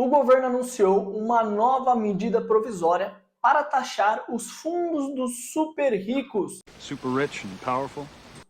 O governo anunciou uma nova medida provisória para taxar os fundos dos super ricos, Super rich and powerful.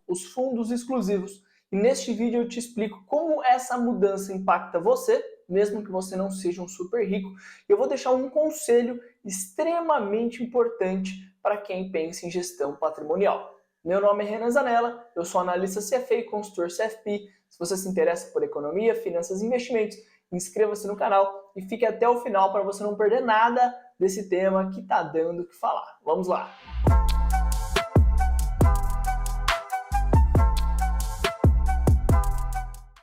os fundos exclusivos. E neste vídeo eu te explico como essa mudança impacta você, mesmo que você não seja um super rico. E eu vou deixar um conselho extremamente importante para quem pensa em gestão patrimonial. Meu nome é Renan Zanella, eu sou analista CFA e consultor CFP. Se você se interessa por economia, finanças e investimentos, inscreva-se no canal e fique até o final para você não perder nada desse tema que está dando o que falar. Vamos lá!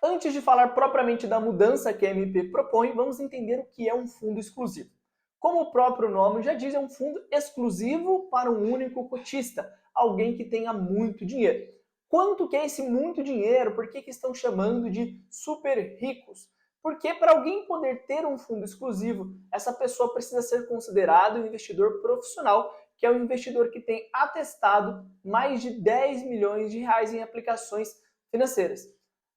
Antes de falar propriamente da mudança que a MP propõe, vamos entender o que é um fundo exclusivo. Como o próprio nome já diz, é um fundo exclusivo para um único cotista, alguém que tenha muito dinheiro. Quanto que é esse muito dinheiro? Por que estão chamando de super ricos? Porque para alguém poder ter um fundo exclusivo, essa pessoa precisa ser considerado um investidor profissional, que é um investidor que tem atestado mais de 10 milhões de reais em aplicações financeiras.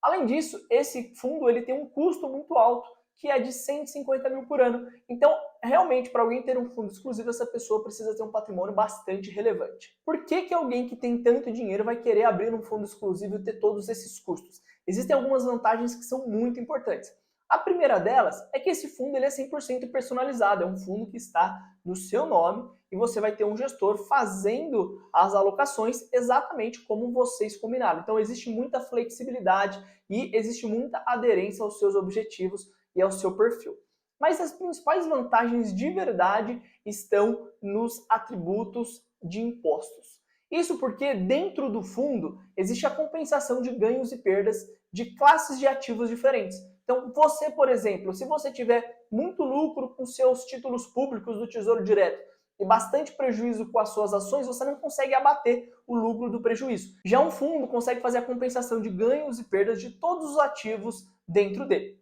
Além disso, esse fundo ele tem um custo muito alto, que é de 150 mil por ano. Então, realmente, para alguém ter um fundo exclusivo, essa pessoa precisa ter um patrimônio bastante relevante. Por que alguém que tem tanto dinheiro vai querer abrir um fundo exclusivo e ter todos esses custos? Existem algumas vantagens que são muito importantes. A primeira delas é que esse fundo ele é 100% personalizado, é um fundo que está no seu nome e você vai ter um gestor fazendo as alocações exatamente como vocês combinaram. Então existe muita flexibilidade e existe muita aderência aos seus objetivos e ao seu perfil. Mas as principais vantagens de verdade estão nos atributos de impostos. Isso porque dentro do fundo existe a compensação de ganhos e perdas de classes de ativos diferentes. Então você, por exemplo, se você tiver muito lucro com seus títulos públicos do Tesouro Direto e bastante prejuízo com as suas ações, você não consegue abater o lucro do prejuízo. Já um fundo consegue fazer a compensação de ganhos e perdas de todos os ativos dentro dele.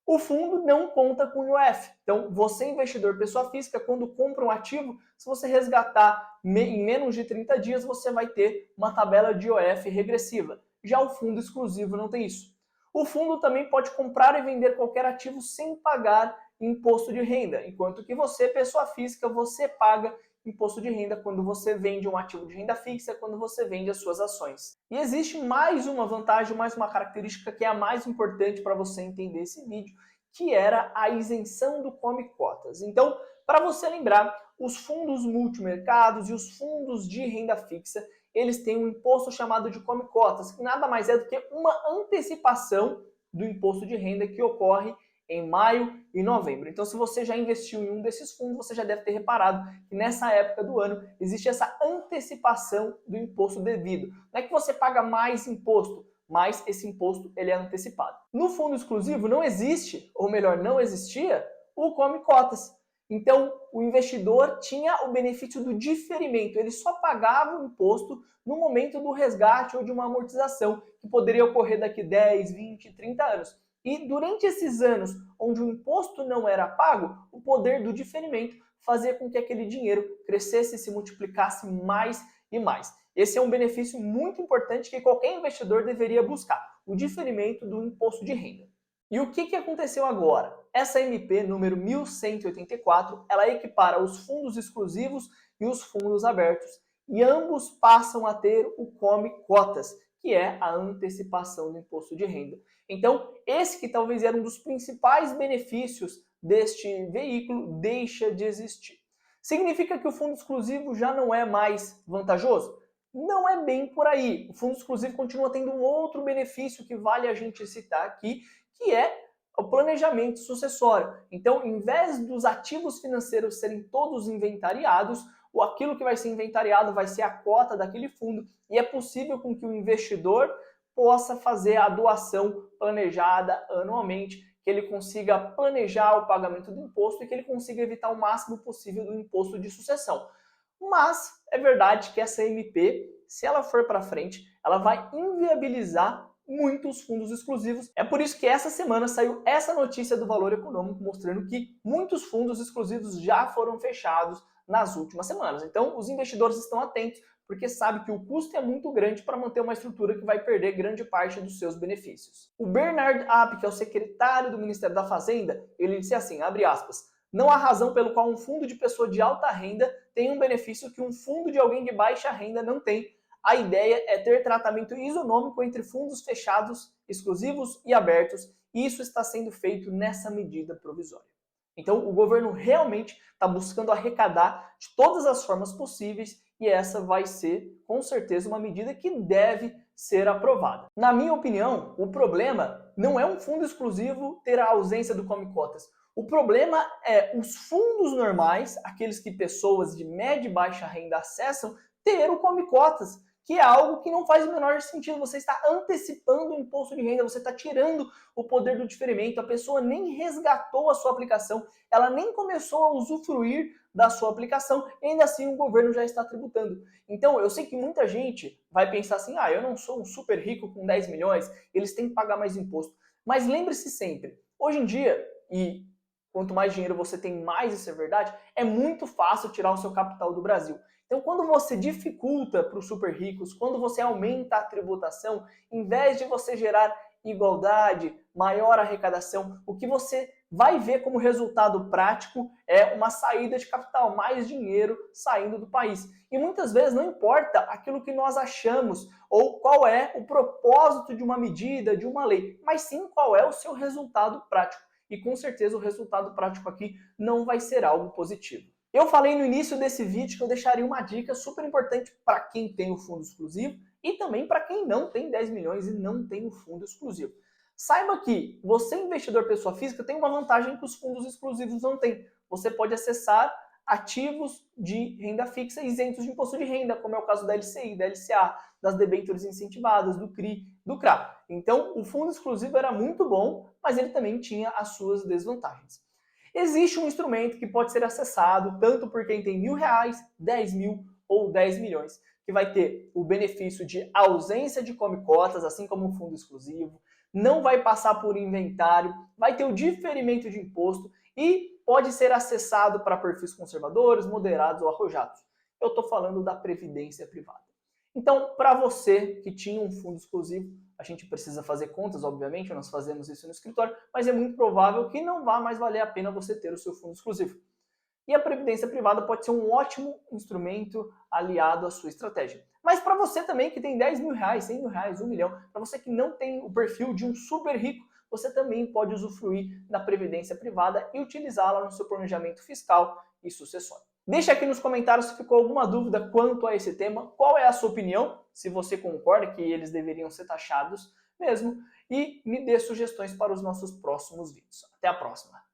O fundo não conta com IOF. Então, você, investidor pessoa física, quando compra um ativo, se você resgatar em menos de 30 dias, você vai ter uma tabela de IOF regressiva. Já o fundo exclusivo não tem isso. O fundo também pode comprar e vender qualquer ativo sem pagar imposto de renda, enquanto que você, pessoa física, você paga imposto de renda quando você vende um ativo de renda fixa, quando você vende as suas ações. E existe mais uma vantagem, mais uma característica que é a mais importante para você entender esse vídeo, que era a isenção do Come Cotas. Então, para você lembrar, os fundos multimercados e os fundos de renda fixa, eles têm um imposto chamado de Come Cotas, que nada mais é do que uma antecipação do imposto de renda que ocorre em maio e novembro. Então, se você já investiu em um desses fundos, você já deve ter reparado que nessa época do ano existe essa antecipação do imposto devido. Não é que você paga mais imposto, mas esse imposto ele é antecipado. No fundo exclusivo não existe, ou melhor, não existia, o Come Cotas. Então, o investidor tinha o benefício do diferimento, ele só pagava o imposto no momento do resgate ou de uma amortização, que poderia ocorrer daqui 10, 20, 30 anos. E durante esses anos onde o imposto não era pago, o poder do diferimento fazia com que aquele dinheiro crescesse e se multiplicasse mais e mais. Esse é um benefício muito importante que qualquer investidor deveria buscar, o diferimento do imposto de renda. E o que aconteceu agora? Essa MP número 1184, ela equipara os fundos exclusivos e os fundos abertos, e ambos passam a ter o Come Cotas, que é a antecipação do imposto de renda. Então, esse que talvez era um dos principais benefícios deste veículo deixa de existir. Significa que o fundo exclusivo já não é mais vantajoso? Não é bem por aí. O fundo exclusivo continua tendo um outro benefício que vale a gente citar aqui, que é o planejamento sucessório. Então, em vez dos ativos financeiros serem todos inventariados, aquilo que vai ser inventariado vai ser a cota daquele fundo e é possível com que o investidor possa fazer a doação planejada anualmente, que ele consiga planejar o pagamento do imposto e que ele consiga evitar o máximo possível do imposto de sucessão. Mas é verdade que essa MP, se ela for para frente, ela vai inviabilizar muitos fundos exclusivos. É por isso que essa semana saiu essa notícia do Valor Econômico mostrando que muitos fundos exclusivos já foram fechados nas últimas semanas. Então, os investidores estão atentos porque sabe que o custo é muito grande para manter uma estrutura que vai perder grande parte dos seus benefícios. O Bernard App, que é o secretário do Ministério da Fazenda, ele disse assim, abre aspas, não há razão pelo qual um fundo de pessoa de alta renda tem um benefício que um fundo de alguém de baixa renda não tem. A ideia é ter tratamento isonômico entre fundos fechados, exclusivos e abertos, e isso está sendo feito nessa medida provisória. Então, o governo realmente está buscando arrecadar de todas as formas possíveis e essa vai ser, com certeza, uma medida que deve ser aprovada. Na minha opinião, o problema não é um fundo exclusivo ter a ausência do Come Cotas. O problema é os fundos normais, aqueles que pessoas de média e baixa renda acessam, ter o Come Cotas, que é algo que não faz o menor sentido. Você está antecipando o imposto de renda, você está tirando o poder do diferimento, a pessoa nem resgatou a sua aplicação, ela nem começou a usufruir da sua aplicação, e ainda assim o governo já está tributando. Então, eu sei que muita gente vai pensar assim, eu não sou um super rico com 10 milhões, eles têm que pagar mais imposto. Mas lembre-se sempre, hoje em dia, e quanto mais dinheiro você tem, mais isso é verdade, é muito fácil tirar o seu capital do Brasil. Então, quando você dificulta para os super ricos, quando você aumenta a tributação, em vez de você gerar igualdade, maior arrecadação, o que você vai ver como resultado prático é uma saída de capital, mais dinheiro saindo do país. E muitas vezes não importa aquilo que nós achamos ou qual é o propósito de uma medida, de uma lei, mas sim qual é o seu resultado prático. E com certeza o resultado prático aqui não vai ser algo positivo. Eu falei no início desse vídeo que eu deixaria uma dica super importante para quem tem o fundo exclusivo e também para quem não tem 10 milhões e não tem o fundo exclusivo. Saiba que você, investidor pessoa física, tem uma vantagem que os fundos exclusivos não têm. Você pode acessar ativos de renda fixa isentos de imposto de renda, como é o caso da LCI, da LCA, das debêntures incentivadas, do CRI, do CRA. Então, o fundo exclusivo era muito bom, mas ele também tinha as suas desvantagens. Existe um instrumento que pode ser acessado tanto por quem tem R$1.000, 10 mil ou 10 milhões, que vai ter o benefício de ausência de come cotas, assim como o fundo exclusivo, não vai passar por inventário, vai ter o diferimento de imposto e pode ser acessado para perfis conservadores, moderados ou arrojados. Eu estou falando da previdência privada. Então, para você que tinha um fundo exclusivo, a gente precisa fazer contas, obviamente, nós fazemos isso no escritório, mas é muito provável que não vá mais valer a pena você ter o seu fundo exclusivo. E a previdência privada pode ser um ótimo instrumento aliado à sua estratégia. Mas para você também que tem 10 mil reais, 100 mil reais, 1 milhão, para você que não tem o perfil de um super rico, você também pode usufruir da previdência privada e utilizá-la no seu planejamento fiscal e sucessório. Deixa aqui nos comentários se ficou alguma dúvida quanto a esse tema, qual é a sua opinião, se você concorda que eles deveriam ser taxados mesmo, e me dê sugestões para os nossos próximos vídeos. Até a próxima!